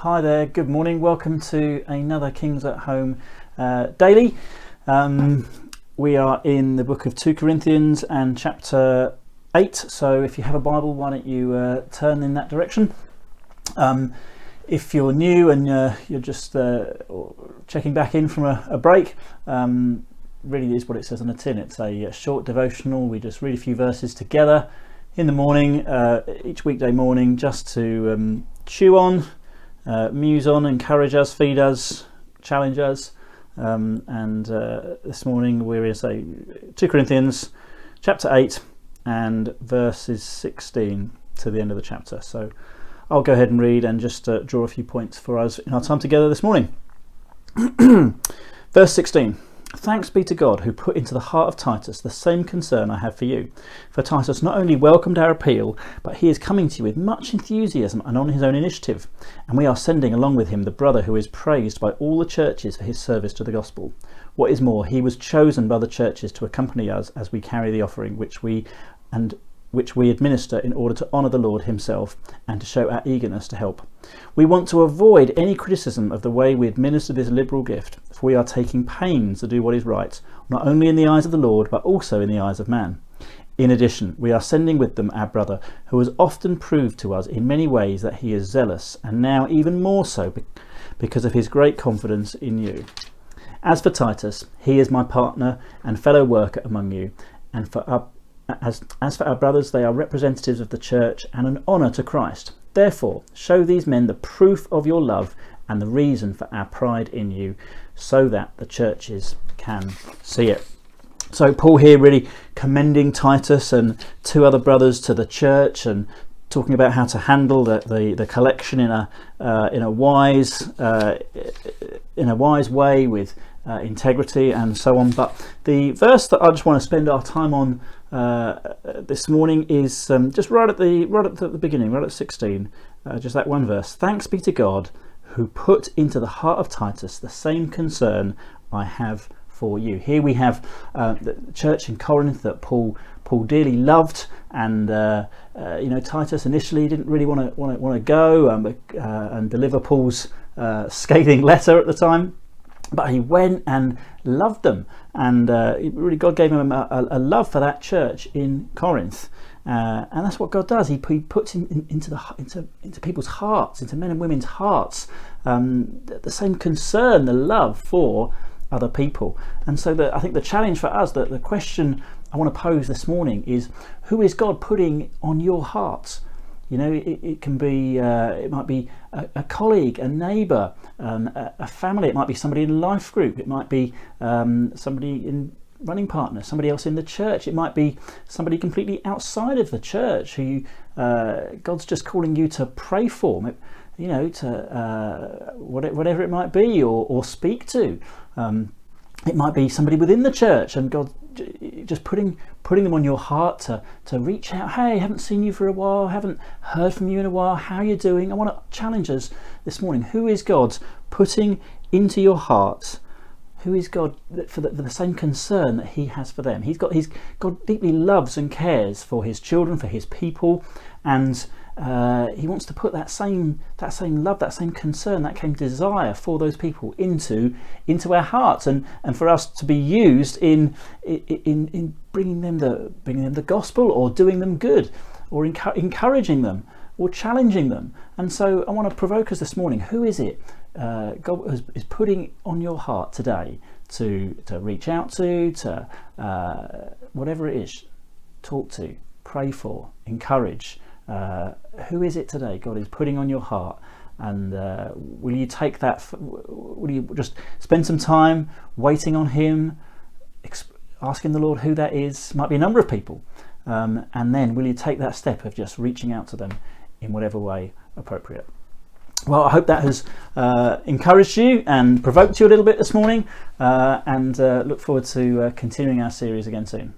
Hi there, good morning. Welcome to another Kings at Home daily. We are in the book of 2 Corinthians and chapter 8. So if you have a Bible, why don't you turn in that direction? If you're new and you're just checking back in from a break, really is what it says on the tin. It's a short devotional. We just read a few verses together in the morning, each weekday morning, just to chew on, muse on, encourage us, feed us, challenge us. And this morning we're in 2 Corinthians chapter 8 and verses 16 to the end of the chapter. So I'll go ahead and read and just draw a few points for us in our time together this morning. Verse 16. Thanks be to God who put into the heart of Titus the same concern I have for you. For Titus not only welcomed our appeal, but he is coming to you with much enthusiasm and on his own initiative. And we are sending along with him the brother who is praised by all the churches for his service to the gospel. What is more, he was chosen by the churches to accompany us as we carry the offering which we administer in order to honour the Lord himself and to show our eagerness to help. We want to avoid any criticism of the way we administer this liberal gift, for we are taking pains to do what is right, not only in the eyes of the Lord, but also in the eyes of man. In addition, we are sending with them our brother, who has often proved to us in many ways that he is zealous, and now even more so because of his great confidence in you. As for Titus, he is my partner and fellow worker among you, and as for our brothers, they are representatives of the church and an honour to Christ. Therefore, show these men the proof of your love and the reason for our pride in you, so that the churches can see it. So Paul here really commending Titus and two other brothers to the church and talking about how to handle the collection in a wise way with integrity and so on. But the verse that I just want to spend our time on this morning is just right at the beginning, right at 16, just that one verse. Thanks be to God who put into the heart of Titus the same concern I have for you. Here we have the church in Corinth that Paul dearly loved, and Titus initially didn't really want to go and deliver Paul's scathing letter at the time. But he went and loved them, and really God gave him a love for that church in Corinth, and that's what God does. He puts into people's hearts, into men and women's hearts, the same concern, the love for other people. And so I think the challenge for us, the question I want to pose this morning is, who is God putting on your heart? You know, it can be, it might be a colleague, a neighbour, a family. It might be somebody in a life group. It might be somebody in running partner, somebody else in the church. It might be somebody completely outside of the church who God's just calling you to pray for. You know, to whatever it might be, or speak to. It might be somebody within the church, and God just putting them on your heart to reach out. Hey, haven't seen you for a while, haven't heard from you in a while, how are you doing? I want to challenge us this morning. Who is God putting into your heart? Who is God for the same concern that he has for them? God deeply loves and cares for his children, for his people, and he wants to put that same love, that same concern, that same desire for those people into our hearts, and for us to be used in bringing them the gospel, or doing them good, or encouraging them, or challenging them. And so I want to provoke us this morning. Who is it God is putting on your heart today to reach out to whatever it is, talk to, pray for, encourage? Who is it today God is putting on your heart? And will you take that? Will you just spend some time waiting on him, asking the Lord who that is? Might be a number of people, and then will you take that step of just reaching out to them in whatever way appropriate? Well, I hope that has encouraged you and provoked you a little bit this morning, and look forward to continuing our series again soon.